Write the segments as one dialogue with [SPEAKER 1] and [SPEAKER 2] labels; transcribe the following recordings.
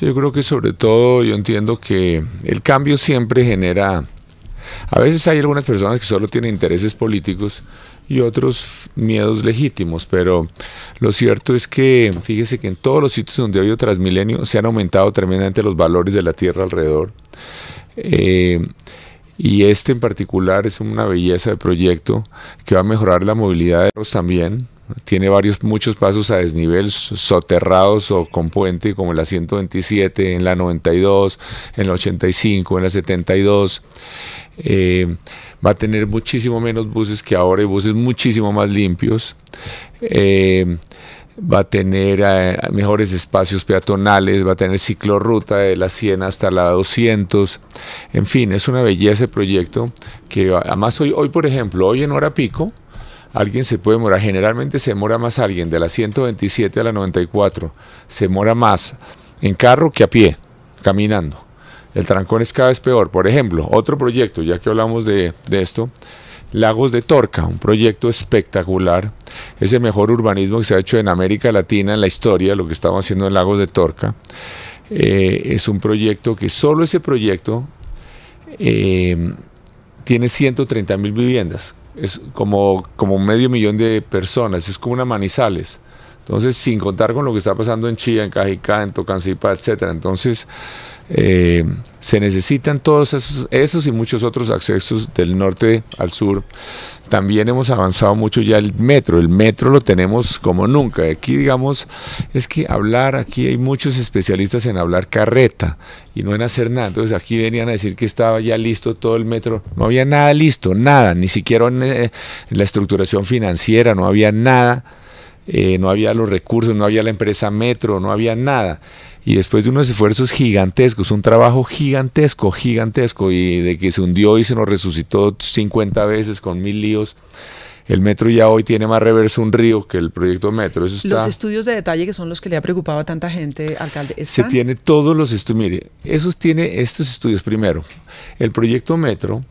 [SPEAKER 1] Sí, yo creo que sobre todo yo entiendo que el cambio siempre genera, a veces hay algunas personas que solo tienen intereses políticos y otros miedos legítimos, pero lo cierto es que fíjese que en todos los sitios donde ha habido Transmilenio se han aumentado tremendamente los valores de la tierra alrededor. Y este en particular es una belleza de proyecto que va a mejorar la movilidad de los también. Tiene muchos pasos a desnivel soterrados o con puente, como en la 127, en la 92, en la 85, en la 72. Va a tener muchísimo menos buses que ahora y buses muchísimo más limpios. Va a tener mejores espacios peatonales, va a tener ciclorruta de la 100 hasta la 200. En fin, es una belleza de proyecto que además hoy por ejemplo, hoy en hora pico, alguien se puede demorar, generalmente se demora más alguien de la 127 a la 94, se demora más en carro que a pie, caminando. El trancón es cada vez peor. Por ejemplo, otro proyecto, ya que hablamos de esto, Lagos de Torca, un proyecto espectacular, es el mejor urbanismo que se ha hecho en América Latina en la historia, lo que estamos haciendo en Lagos de Torca. Es un proyecto que solo ese proyecto tiene 130.000 viviendas, es como 500.000 de personas, es como una Manizales. Entonces, sin contar con lo que está pasando en Chía, en Cajicá, en Tocancipá, etcétera. Entonces, se necesitan todos esos y muchos otros accesos del norte al sur. También hemos avanzado mucho ya el metro lo tenemos como nunca. Aquí, digamos, es que aquí hay muchos especialistas en hablar carreta y no en hacer nada. Entonces, aquí venían a decir que estaba ya listo todo el metro. No había nada listo, nada, ni siquiera en la estructuración financiera, no había nada. No había los recursos, no había la empresa Metro, no había nada. Y después de unos esfuerzos gigantescos, un trabajo gigantesco, y de que se hundió y se nos resucitó 50 veces con 1000 líos, el metro ya hoy tiene más reverso un río que el proyecto Metro. Eso está.
[SPEAKER 2] Los estudios de detalle que son los que le ha preocupado a tanta gente, alcalde, ¿están?
[SPEAKER 1] Se tiene todos los estudios. Mire, tiene estos estudios. Primero, el proyecto Metro,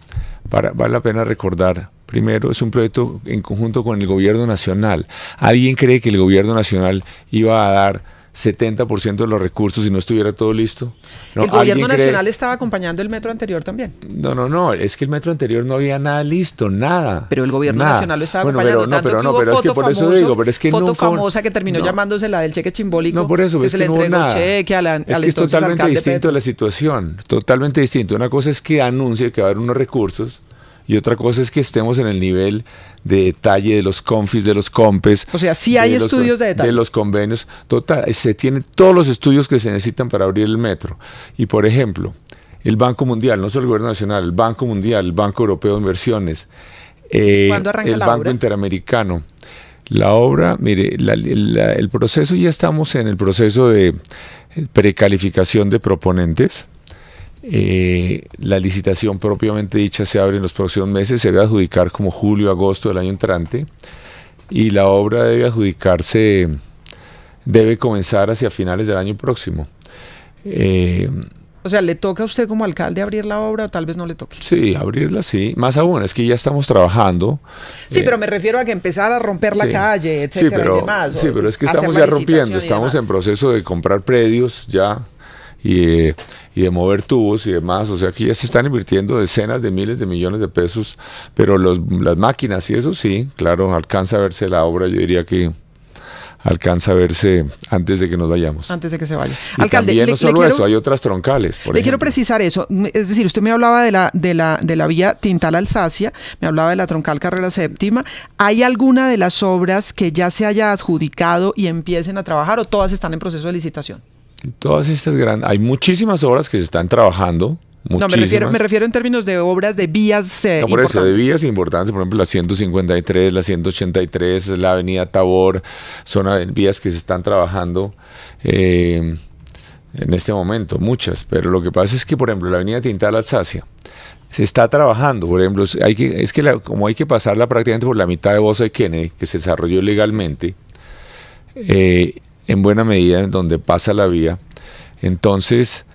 [SPEAKER 1] vale la pena recordar, primero es un proyecto en conjunto con el gobierno nacional. ¿Alguien cree que el gobierno nacional iba a dar 70% de los recursos si no estuviera todo listo? No,
[SPEAKER 2] ¿El gobierno nacional estaba acompañando el metro anterior también?
[SPEAKER 1] No, es que el metro anterior no había nada listo, nada.
[SPEAKER 2] Pero el gobierno nacional lo estaba acompañando,
[SPEAKER 1] pero es que por eso digo, pero es que
[SPEAKER 2] foto famosa que terminó llamándose la del cheque chimbólico,
[SPEAKER 1] no, por eso,
[SPEAKER 2] que se le entregó cheque
[SPEAKER 1] es que es totalmente distinto la situación, totalmente distinto. Una cosa es que anuncie que va a haber unos recursos, y otra cosa es que estemos en el nivel de detalle de los confis, de los compes.
[SPEAKER 2] O sea, sí hay estudios de detalle.
[SPEAKER 1] De los convenios. Total, se tienen todos los estudios que se necesitan para abrir el metro. Y por ejemplo, el Banco Mundial, no solo el Gobierno Nacional, el Banco Mundial, el Banco Europeo de Inversiones,
[SPEAKER 2] ¿cuándo arranca
[SPEAKER 1] el Banco Interamericano. La obra, mire, el proceso, ya estamos en el proceso de precalificación de proponentes. La licitación propiamente dicha se abre en los próximos meses, se debe adjudicar como julio, agosto del año entrante, y la obra debe comenzar hacia finales del año próximo.
[SPEAKER 2] O sea, ¿le toca a usted como alcalde abrir la obra o tal vez no le toque?
[SPEAKER 1] Sí, abrirla sí. Más aún, es que ya estamos trabajando.
[SPEAKER 2] Sí, pero me refiero a que empezar a romper la calle, etcétera, y demás.
[SPEAKER 1] Sí, pero es que estamos ya rompiendo, estamos en proceso de comprar predios ya. Y de mover tubos y demás, o sea que ya se están invirtiendo decenas de miles de millones de pesos, pero las máquinas y eso sí, claro, alcanza a verse la obra, yo diría que alcanza a verse antes de que nos vayamos.
[SPEAKER 2] Antes de que se vaya.
[SPEAKER 1] Y alcalde, también no solo eso, hay otras troncales.
[SPEAKER 2] Le quiero precisar eso, es decir, usted me hablaba de la vía Tintal-Alsacia, me hablaba de la troncal Carrera Séptima. ¿Hay alguna de las obras que ya se haya adjudicado y empiecen a trabajar o todas están en proceso de licitación?
[SPEAKER 1] Todas estas hay muchísimas obras que se están trabajando.
[SPEAKER 2] No, me refiero en términos de obras de vías
[SPEAKER 1] no, por eso, de vías importantes, por ejemplo, la 153, la 183, la avenida Tabor, son vías que se están trabajando en este momento, muchas, pero lo que pasa es que, por ejemplo, la avenida Tintal-Alsacia se está trabajando, por ejemplo, como hay que pasarla prácticamente por la mitad de Bosa y Kennedy, que se desarrolló legalmente, en buena medida en donde pasa la vía, entonces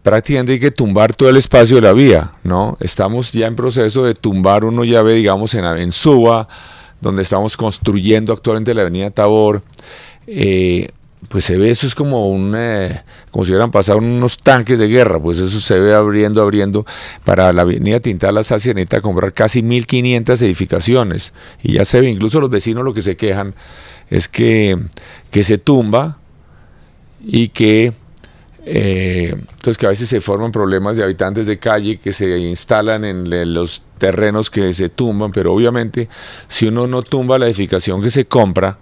[SPEAKER 1] prácticamente hay que tumbar todo el espacio de la vía, ¿no? Estamos ya en proceso de tumbar uno llave, digamos, en Suba, donde estamos construyendo actualmente la avenida Tabor, pues se ve, eso es como como si hubieran pasado unos tanques de guerra, pues eso se ve abriendo. Para la avenida Tintal Alsacia necesita comprar casi 1.500 edificaciones, y ya se ve, incluso los vecinos lo que se quejan es que se tumba, y que entonces que a veces se forman problemas de habitantes de calle que se instalan en los terrenos que se tumban, pero obviamente si uno no tumba la edificación que se compra,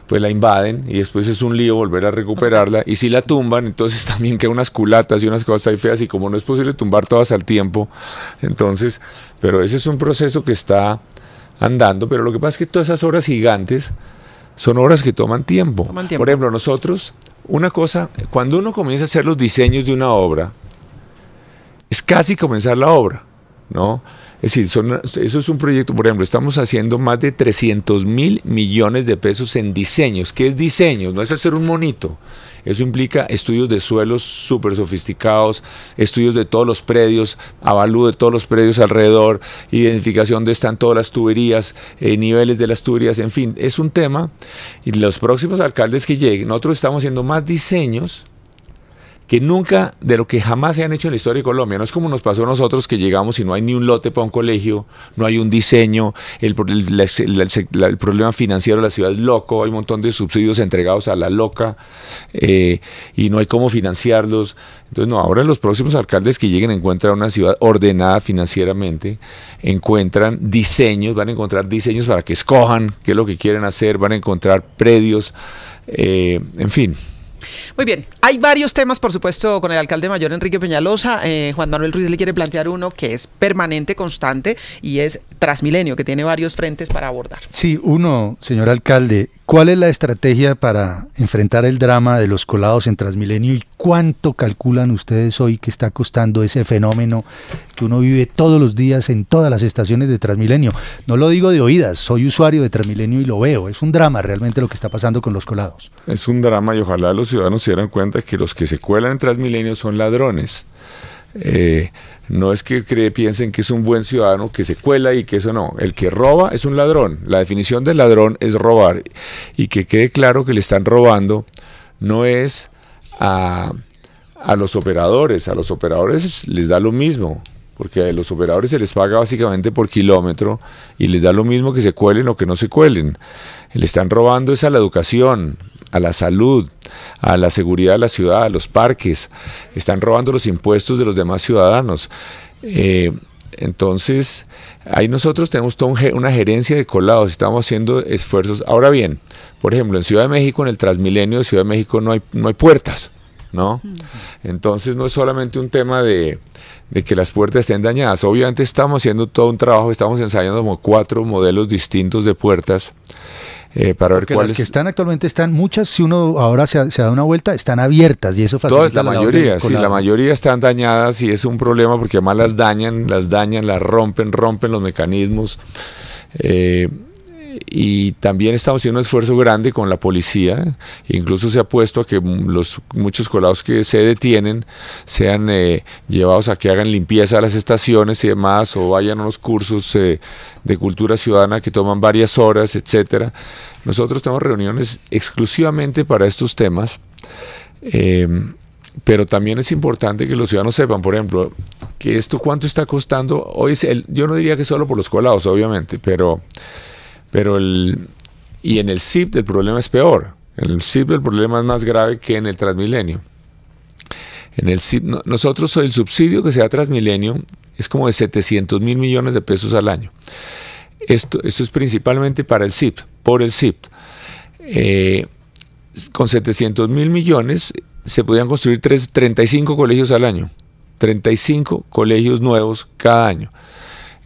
[SPEAKER 1] pues la invaden y después es un lío volver a recuperarla, y si la tumban, entonces también quedan unas culatas y unas cosas ahí feas, y como no es posible tumbar todas al tiempo, entonces, pero ese es un proceso que está andando, pero lo que pasa es que todas esas obras gigantes son obras que toman tiempo. Por ejemplo, nosotros, una cosa, cuando uno comienza a hacer los diseños de una obra, es casi comenzar la obra, ¿no? Es decir, eso es un proyecto, por ejemplo, estamos haciendo más de 300.000 millones de pesos en diseños. ¿Qué es diseños? No es hacer un monito. Eso implica estudios de suelos súper sofisticados, estudios de todos los predios, avalúo de todos los predios alrededor, identificación de dónde están todas las tuberías, niveles de las tuberías, en fin, es un tema. Y los próximos alcaldes que lleguen, nosotros estamos haciendo más diseños que nunca, de lo que jamás se han hecho en la historia de Colombia. No es como nos pasó a nosotros, que llegamos y no hay ni un lote para un colegio, no hay un diseño, el problema financiero de la ciudad es loco, hay un montón de subsidios entregados a la loca, y no hay cómo financiarlos. Entonces, no, ahora los próximos alcaldes que lleguen encuentran una ciudad ordenada financieramente, encuentran diseños, van a encontrar diseños para que escojan qué es lo que quieren hacer, van a encontrar predios, en fin.
[SPEAKER 2] Muy bien, hay varios temas, por supuesto, con el alcalde mayor Enrique Peñalosa. Juan Manuel Ruiz le quiere plantear uno que es permanente, constante, y es Transmilenio, que tiene varios frentes para abordar.
[SPEAKER 3] Sí, uno, señor alcalde, ¿cuál es la estrategia para enfrentar el drama de los colados en Transmilenio, y cuánto calculan ustedes hoy que está costando ese fenómeno que uno vive todos los días en todas las estaciones de Transmilenio? No lo digo de oídas, soy usuario de Transmilenio y lo veo, es un drama realmente lo que está pasando con los colados.
[SPEAKER 1] Es un drama, y ojalá los ciudadanos se dieran cuenta que los que se cuelan en Transmilenio son ladrones. No es que piensen que es un buen ciudadano que se cuela y que eso no. El que roba es un ladrón. La definición de ladrón es robar. Y que quede claro que le están robando no es a los operadores. A los operadores les da lo mismo, porque a los operadores se les paga básicamente por kilómetro y les da lo mismo que se cuelen o que no se cuelen. Le están robando es a la educación, a la salud, a la seguridad de la ciudad, a los parques. Están robando los impuestos de los demás ciudadanos. Entonces, ahí nosotros tenemos toda una gerencia de colados, estamos haciendo esfuerzos. Ahora bien, por ejemplo, en Ciudad de México, en el Transmilenio de Ciudad de México no hay puertas, ¿no? Entonces no es solamente un tema de que las puertas estén dañadas. Obviamente estamos haciendo todo un trabajo, estamos ensayando como 4 modelos distintos de puertas, para ver cuáles.
[SPEAKER 3] Las que están actualmente están muchas, si uno ahora se da una vuelta, están abiertas, y eso facilita
[SPEAKER 1] todas, la mayoría, sí, la mayoría están dañadas, y es un problema porque además las dañan, las rompen los mecanismos. Y también estamos haciendo un esfuerzo grande con la policía, incluso se ha puesto a que muchos colados que se detienen sean llevados a que hagan limpieza a las estaciones y demás, o vayan a unos cursos de cultura ciudadana que toman varias horas, etcétera. Nosotros tenemos reuniones exclusivamente para estos temas, pero también es importante que los ciudadanos sepan, por ejemplo, que esto cuánto está costando. Hoy yo no diría que solo por los colados, obviamente, pero y en el SIP el problema es peor. En el SIP el problema es más grave que en el Transmilenio. En el SIP, nosotros el subsidio que se da a Transmilenio es como de 700.000 millones de pesos al año. Esto es principalmente para el SIP, por el SIP. Con 700.000 millones se podían construir 35 colegios al año. 35 colegios nuevos cada año.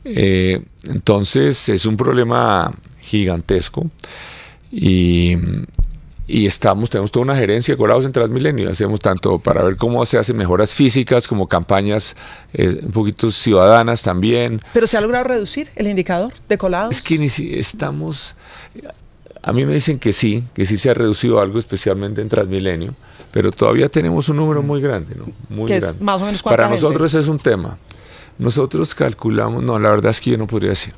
[SPEAKER 1] Entonces es un problema gigantesco, y tenemos toda una gerencia de colados en Transmilenio. Hacemos tanto para ver cómo se hacen mejoras físicas como campañas un poquito ciudadanas también.
[SPEAKER 2] ¿Pero se ha logrado reducir el indicador de colados?
[SPEAKER 1] Es que a mí me dicen que sí se ha reducido algo, especialmente en Transmilenio, pero todavía tenemos un número muy grande, ¿no? Muy grande.
[SPEAKER 2] Es más o menos ¿cuánta
[SPEAKER 1] para
[SPEAKER 2] gente?
[SPEAKER 1] Nosotros es un tema. Nosotros calculamos, no, la verdad es que yo no podría decir,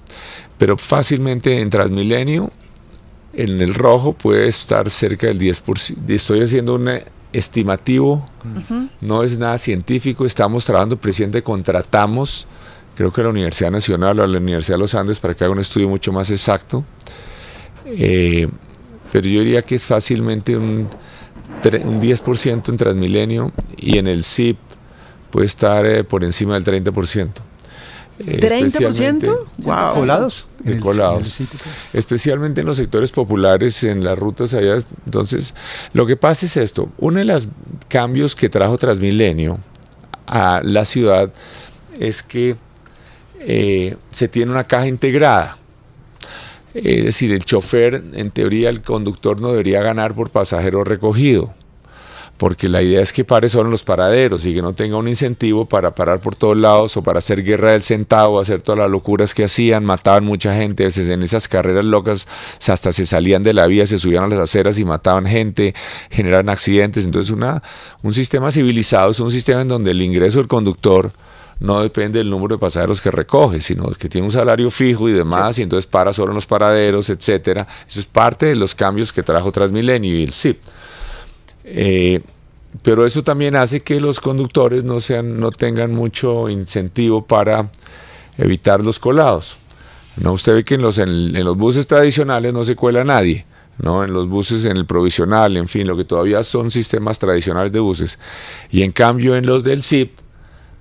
[SPEAKER 1] pero fácilmente en Transmilenio en el rojo puede estar cerca del 10%. Estoy haciendo un estimativo, no es nada científico, estamos trabajando, presidente, contratamos, creo que la Universidad Nacional o la Universidad de los Andes para que haga un estudio mucho más exacto, pero yo diría que es fácilmente un 10% en Transmilenio, y en el SIP puede estar por encima del 30%.
[SPEAKER 2] ¿30%? Wow.
[SPEAKER 3] ¿Colados?
[SPEAKER 1] Colados. Especialmente en los sectores populares, en las rutas allá. Entonces, lo que pasa es esto. Uno de los cambios que trajo Transmilenio a la ciudad es que se tiene una caja integrada. Es decir, el chofer, en teoría, el conductor no debería ganar por pasajero recogido, porque la idea es que pare solo en los paraderos y que no tenga un incentivo para parar por todos lados o para hacer guerra del centavo, hacer todas las locuras que hacían, mataban mucha gente. A veces en esas carreras locas hasta se salían de la vía, se subían a las aceras y mataban gente, generaban accidentes. Entonces un sistema civilizado es un sistema en donde el ingreso del conductor no depende del número de pasajeros que recoge, sino que tiene un salario fijo y demás, y entonces para solo en los paraderos, etcétera. Eso es parte de los cambios que trajo Transmilenio y el SIP. Pero eso también hace que los conductores no tengan mucho incentivo para evitar los colados. ¿No? Usted ve que en los buses tradicionales no se cuela nadie, ¿no? En los buses, en el provisional, en fin, lo que todavía son sistemas tradicionales de buses. Y en cambio en los del SIP,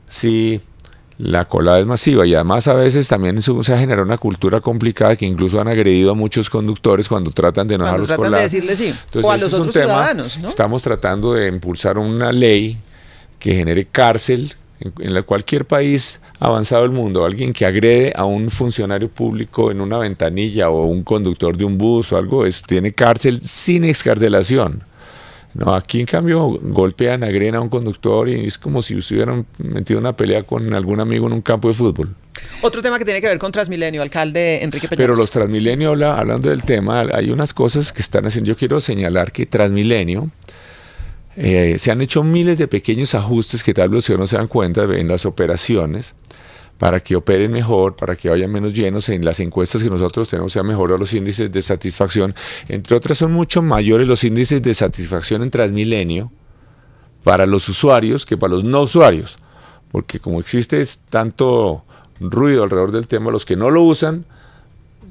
[SPEAKER 1] sí, la colada es masiva, y además a veces también se ha generado una cultura complicada que incluso han agredido a muchos conductores cuando tratan de no dejarlos colar.
[SPEAKER 2] Cuando tratan de decirle sí.
[SPEAKER 1] Entonces,
[SPEAKER 2] o a los otros ciudadanos, ¿no?
[SPEAKER 1] Estamos tratando de impulsar una ley que genere cárcel en cualquier país avanzado del mundo. Alguien que agrede a un funcionario público en una ventanilla o un conductor de un bus o algo, tiene cárcel sin excarcelación. No, aquí en cambio golpean, agreden a un conductor y es como si hubieran metido una pelea con algún amigo en un campo de fútbol.
[SPEAKER 2] Otro tema que tiene que ver con Transmilenio, alcalde Enrique Peñalosa.
[SPEAKER 1] Pero los Transmilenio, hablando del tema, hay unas cosas que están haciendo. Yo quiero señalar que Transmilenio, se han hecho miles de pequeños ajustes que tal vez ustedes no se dan cuenta en las operaciones, para que operen mejor, para que vayan menos llenos. En las encuestas que nosotros tenemos se han mejorado los índices de satisfacción. Entre otras, son mucho mayores los índices de satisfacción en Transmilenio para los usuarios que para los no usuarios, porque como existe tanto ruido alrededor del tema, los que no lo usan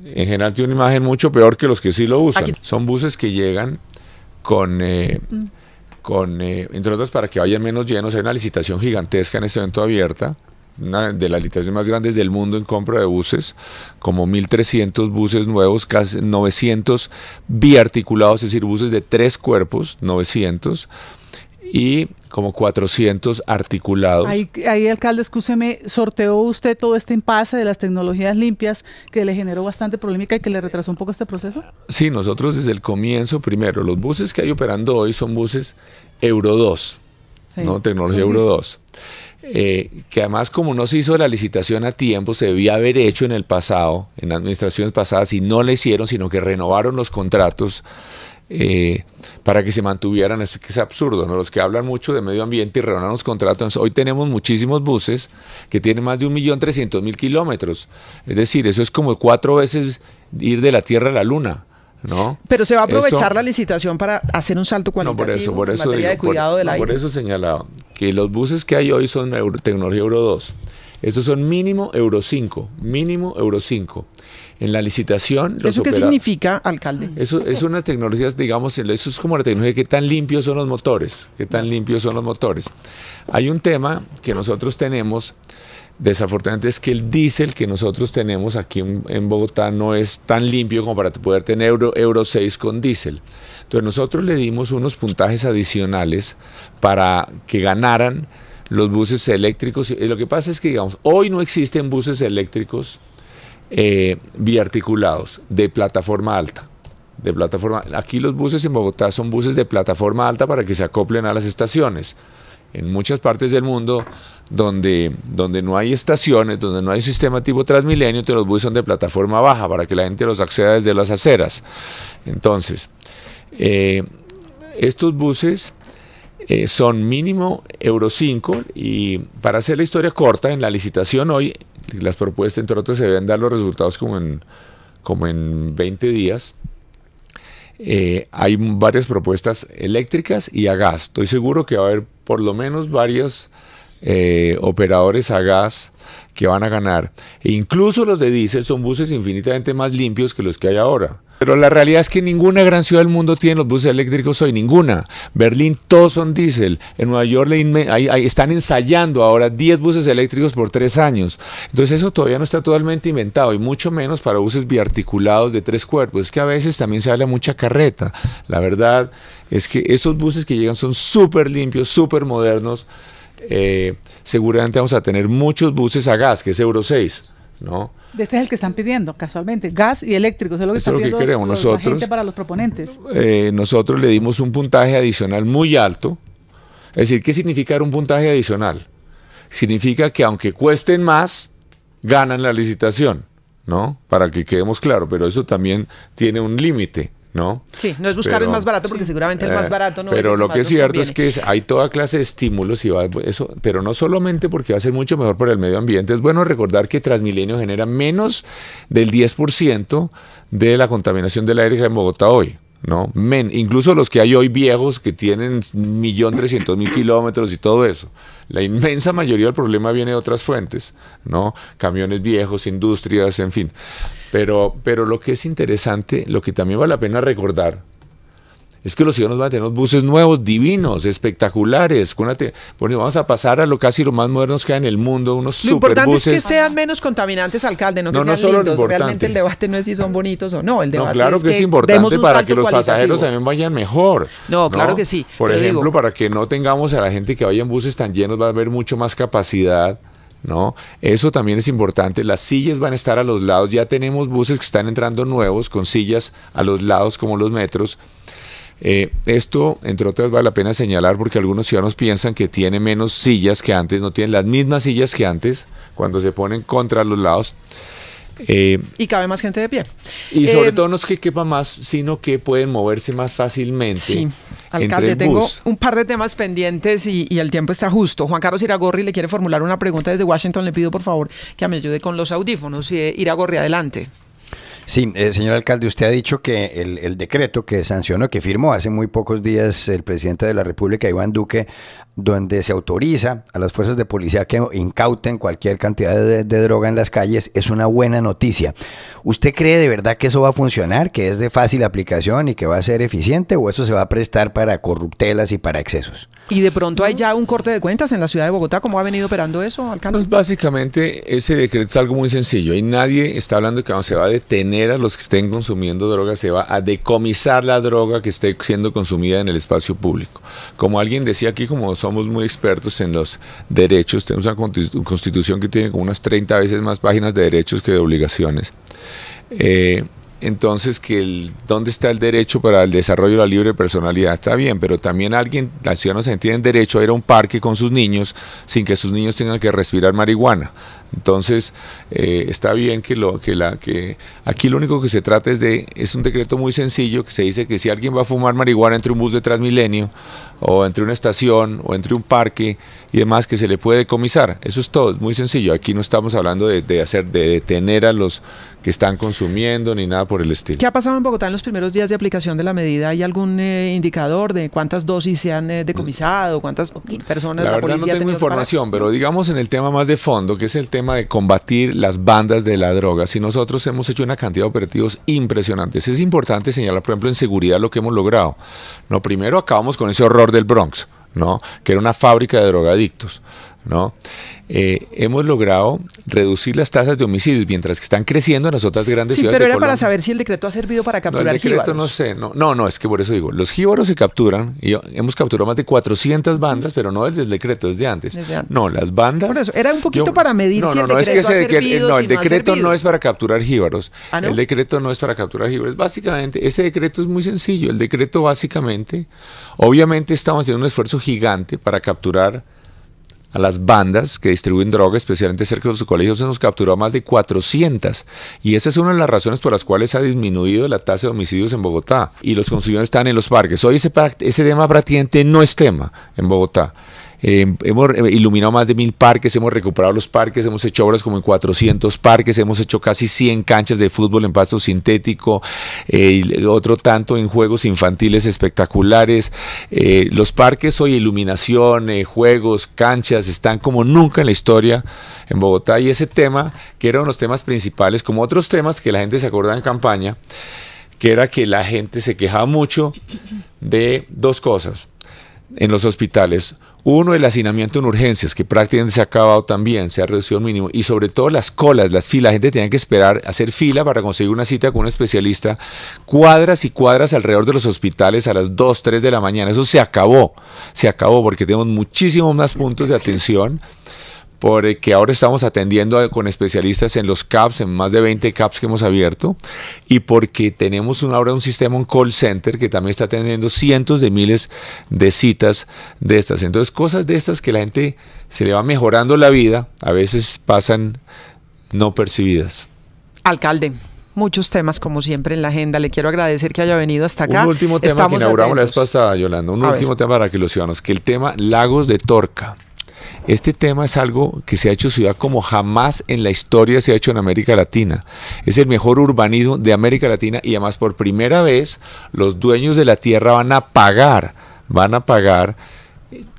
[SPEAKER 1] en general tienen una imagen mucho peor que los que sí lo usan. Son buses que llegan entre otras, para que vayan menos llenos. Hay una licitación gigantesca en este evento abierta, una de las licitaciones más grandes del mundo en compra de buses, como 1.300 buses nuevos, casi 900 biarticulados, es decir, buses de 3 cuerpos, 900, y como 400 articulados.
[SPEAKER 4] Ahí, alcalde, escúcheme, ¿sorteó usted todo este impasse de las tecnologías limpias que le generó bastante polémica y que le retrasó un poco este proceso?
[SPEAKER 1] Sí, nosotros desde el comienzo, primero, los buses que hay operando hoy son buses Euro 2, sí, ¿no? Tecnología Euro 2. Que además, como no se hizo la licitación a tiempo, se debía haber hecho en el pasado, en administraciones pasadas, y no la hicieron, sino que renovaron los contratos para que se mantuvieran. Es que es absurdo, ¿no? Los que hablan mucho de medio ambiente y renovaron los contratos. Entonces, hoy tenemos muchísimos buses que tienen más de 1.300.000 kilómetros. Es decir, eso es como 4 veces ir de la Tierra a la Luna, ¿no?
[SPEAKER 2] Pero se va a aprovechar la licitación para hacer un salto cualitativo
[SPEAKER 1] por eso
[SPEAKER 2] en materia de cuidado del aire.
[SPEAKER 1] Por eso señalaba que los buses que hay hoy son tecnología Euro 2. Esos son mínimo Euro 5, mínimo Euro 5. En la licitación...
[SPEAKER 2] ¿Eso qué significa, alcalde?
[SPEAKER 1] Eso es unas tecnologías, digamos, eso es como la tecnología, qué tan limpios son los motores, qué tan limpios son los motores. Hay un tema que nosotros tenemos, desafortunadamente, es que el diésel que nosotros tenemos aquí en Bogotá no es tan limpio como para poder tener Euro 6 con diésel. Entonces nosotros le dimos unos puntajes adicionales para que ganaran los buses eléctricos. Y lo que pasa es que, digamos, hoy no existen buses eléctricos biarticulados de plataforma alta. Aquí los buses en Bogotá son buses de plataforma alta para que se acoplen a las estaciones. En muchas partes del mundo donde no hay estaciones, donde no hay sistema tipo Transmilenio, los buses son de plataforma baja para que la gente los acceda desde las aceras. Entonces, estos buses son mínimo Euro 5, y para hacer la historia corta, en la licitación hoy, las propuestas, entre otras, se deben dar los resultados como en 20 días. hay varias propuestas eléctricas y a gas. Estoy seguro que va a haber por lo menos varios operadores a gas que van a ganar. E incluso los de diésel son buses infinitamente más limpios que los que hay ahora. Pero la realidad es que ninguna gran ciudad del mundo tiene los buses eléctricos hoy, ninguna. Berlín, todos son diésel. En Nueva York están ensayando ahora 10 buses eléctricos por 3 años. Entonces eso todavía no está totalmente inventado, y mucho menos para buses biarticulados de 3 cuerpos. Es que a veces también se habla mucha carreta. La verdad es que esos buses que llegan son súper limpios, súper modernos. Seguramente vamos a tener muchos buses a gas, que es Euro 6, ¿no?
[SPEAKER 4] Este es el que están pidiendo, casualmente, gas y eléctricos, es lo que están pidiendo
[SPEAKER 1] queremos nosotros.
[SPEAKER 4] La gente para los proponentes.
[SPEAKER 1] Nosotros le dimos un puntaje adicional muy alto. Es decir, ¿qué significa dar un puntaje adicional? Significa que aunque cuesten más, ganan la licitación, ¿no? Para que quedemos claros, pero eso también tiene un límite, ¿no?
[SPEAKER 2] Sí, no es buscar el más barato, porque seguramente el más barato no es el
[SPEAKER 1] pero
[SPEAKER 2] que
[SPEAKER 1] lo
[SPEAKER 2] más
[SPEAKER 1] que es
[SPEAKER 2] nos
[SPEAKER 1] cierto
[SPEAKER 2] conviene.
[SPEAKER 1] es que hay toda clase de estímulos y eso, pero no solamente porque va a ser mucho mejor para el medio ambiente. Es bueno recordar que Transmilenio genera menos del 10% de la contaminación del aire que hay en Bogotá hoy, ¿no? Incluso los que hay hoy viejos que tienen 1.300.000 kilómetros y todo eso. La inmensa mayoría del problema viene de otras fuentes, ¿no? Camiones viejos, industrias, en fin. Pero lo que es interesante, lo que también vale la pena recordar, es que los ciudadanos van a tener unos buses nuevos, divinos, espectaculares. Bueno, vamos a pasar a casi lo más modernos que hay en el mundo, unos superbuses.
[SPEAKER 2] Lo importante es que sean menos contaminantes, alcalde, no que sean
[SPEAKER 1] solo
[SPEAKER 2] lindos. Realmente el debate no es si son bonitos o no. El debate
[SPEAKER 1] claro que es importante para que los pasajeros también vayan mejor.
[SPEAKER 2] No, claro que sí.
[SPEAKER 1] Por ejemplo, para que no tengamos a la gente que vaya en buses tan llenos, va a haber mucho más capacidad, ¿no? Eso también es importante. Las sillas van a estar a los lados. Ya tenemos buses que están entrando nuevos con sillas a los lados como los metros. Esto, entre otras, vale la pena señalar porque algunos ciudadanos piensan que tiene menos sillas que antes, no tienen las mismas sillas que antes cuando se ponen contra los lados.
[SPEAKER 2] Y cabe más gente de pie.
[SPEAKER 1] Y sobre todo no es que quepa más, sino que pueden moverse más fácilmente.
[SPEAKER 2] Sí, alcalde, tengo un par de temas pendientes y el tiempo está justo. Juan Carlos Iragorri le quiere formular una pregunta desde Washington. Le pido por favor que me ayude con los audífonos. Iragorri, adelante.
[SPEAKER 5] Sí, señor alcalde, usted ha dicho que el decreto que sancionó, que firmó hace muy pocos días el presidente de la República, Iván Duque, donde se autoriza a las fuerzas de policía que incauten cualquier cantidad de droga en las calles, es una buena noticia. ¿Usted cree de verdad que eso va a funcionar, que es de fácil aplicación y que va a ser eficiente, o eso se va a prestar para corruptelas y para excesos?
[SPEAKER 2] Y de pronto hay ya un corte de cuentas en la ciudad de Bogotá. ¿Cómo ha venido operando eso, alcalde?
[SPEAKER 1] Pues básicamente ese decreto es algo muy sencillo. Y nadie está hablando de que se va a detener a los que estén consumiendo droga, se va a decomisar la droga que esté siendo consumida en el espacio público. Como alguien decía aquí, como somos muy expertos en los derechos, tenemos una constitución que tiene como unas 30 veces más páginas de derechos que de obligaciones. Entonces, ¿dónde está el derecho para el desarrollo de la libre personalidad? Está bien, pero también los ciudadanos tienen derecho a ir a un parque con sus niños sin que sus niños tengan que respirar marihuana. Entonces, está bien que aquí lo único que se trata es un decreto muy sencillo que se dice que si alguien va a fumar marihuana entre un bus de Transmilenio o entre una estación o entre un parque y demás, que se le puede decomisar. Eso es todo, es muy sencillo. Aquí no estamos hablando de detener a los que están consumiendo ni nada por el estilo.
[SPEAKER 2] ¿Qué ha pasado en Bogotá en los primeros días de aplicación de la medida? ¿Hay algún indicador de cuántas dosis se han decomisado, cuántas personas
[SPEAKER 1] la verdad
[SPEAKER 2] policía
[SPEAKER 1] no tengo información, pero digamos en el tema más de fondo, que es el tema de combatir las bandas de la droga, si nosotros hemos hecho una cantidad de operativos impresionantes. Es importante señalar, por ejemplo, en seguridad lo que hemos logrado. No, primero acabamos con ese horror del Bronx, ¿no? Que era una fábrica de drogadictos, ¿no? Hemos logrado reducir las tasas de homicidios mientras que están creciendo en las otras grandes ciudades de Colombia.
[SPEAKER 2] Pero era para saber si el decreto ha servido para capturar jíbaros.
[SPEAKER 1] No sé, no, es que por eso digo, los jíbaros se capturan y hemos capturado más de 400 bandas, pero no desde el decreto, desde antes. No, las bandas.
[SPEAKER 2] Por eso, era un poquito para medir si el decreto
[SPEAKER 1] es que
[SPEAKER 2] ha servido,
[SPEAKER 1] el decreto no es para capturar jíbaros.
[SPEAKER 2] ¿Ah, no?
[SPEAKER 1] El decreto no es para capturar jíbaros. Básicamente, ese decreto es muy sencillo. El decreto básicamente, obviamente estamos haciendo un esfuerzo gigante para capturar a las bandas que distribuyen droga, especialmente cerca de sus colegios. Hemos capturado más de 400 y esa es una de las razones por las cuales ha disminuido la tasa de homicidios en Bogotá y los consumidores están en los parques. Hoy ese tema prácticamente no es tema en Bogotá. hemos iluminado más de 1000 parques, hemos recuperado los parques, hemos hecho obras como en 400 parques, hemos hecho casi 100 canchas de fútbol en pasto sintético, otro tanto en juegos infantiles espectaculares. Los parques hoy, iluminación, juegos, canchas, están como nunca en la historia en Bogotá, y ese tema, que era uno de los temas principales, como otros temas que la gente se acordaba en campaña, que era que la gente se quejaba mucho de dos cosas en los hospitales. Uno, el hacinamiento en urgencias, que prácticamente se ha acabado también, se ha reducido al mínimo. Y sobre todo las colas, las filas. La gente tenía que esperar, hacer fila para conseguir una cita con un especialista. Cuadras y cuadras alrededor de los hospitales a las 2, 3 de la mañana. Eso se acabó porque tenemos muchísimos más puntos de atención. Porque ahora estamos atendiendo con especialistas en los CAPS, en más de 20 CAPS que hemos abierto, y porque tenemos ahora un sistema, un call center, que también está atendiendo cientos de miles de citas de estas. Entonces, cosas de estas que la gente se le va mejorando la vida, a veces pasan no percibidas.
[SPEAKER 2] Alcalde, muchos temas como siempre en la agenda. Le quiero agradecer que haya venido hasta acá.
[SPEAKER 1] Un último tema que inauguramos la vez pasada, Yolanda, tema para que los ciudadanos, que el tema Lagos de Torca. Este tema es algo que se ha hecho ciudad como jamás en la historia se ha hecho en América Latina. Es el mejor urbanismo de América Latina, y además por primera vez los dueños de la tierra van a pagar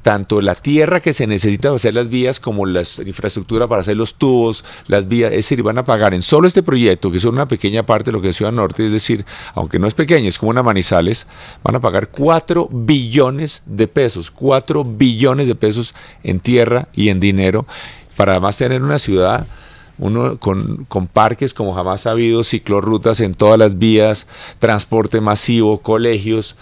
[SPEAKER 1] tanto la tierra que se necesita para hacer las vías como la infraestructura para hacer los tubos, las vías. Es decir, van a pagar en solo este proyecto, que es una pequeña parte de lo que es Ciudad Norte, es decir, aunque no es pequeña, es como una Manizales, van a pagar 4 billones de pesos, 4 billones de pesos en tierra y en dinero, para además tener una ciudad con parques como jamás ha habido, ciclorrutas en todas las vías, transporte masivo, colegios.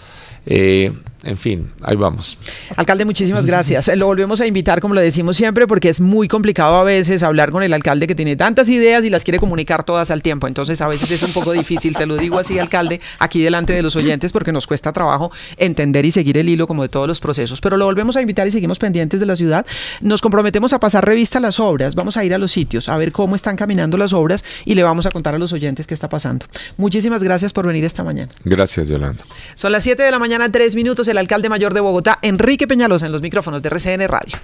[SPEAKER 1] En fin, ahí vamos.
[SPEAKER 2] Alcalde, muchísimas gracias. Lo volvemos a invitar, como lo decimos siempre, porque es muy complicado a veces hablar con el alcalde, que tiene tantas ideas y las quiere comunicar todas al tiempo. Entonces, a veces es un poco difícil. Se lo digo así, alcalde, aquí delante de los oyentes, porque nos cuesta trabajo entender y seguir el hilo como de todos los procesos. Pero lo volvemos a invitar y seguimos pendientes de la ciudad. Nos comprometemos a pasar revista a las obras. Vamos a ir a los sitios, a ver cómo están caminando las obras, y le vamos a contar a los oyentes qué está pasando. Muchísimas gracias por venir esta mañana.
[SPEAKER 1] Gracias, Yolanda.
[SPEAKER 2] Son las 7 de la mañana, 3 minutos. El alcalde mayor de Bogotá, Enrique Peñalosa, en los micrófonos de RCN Radio.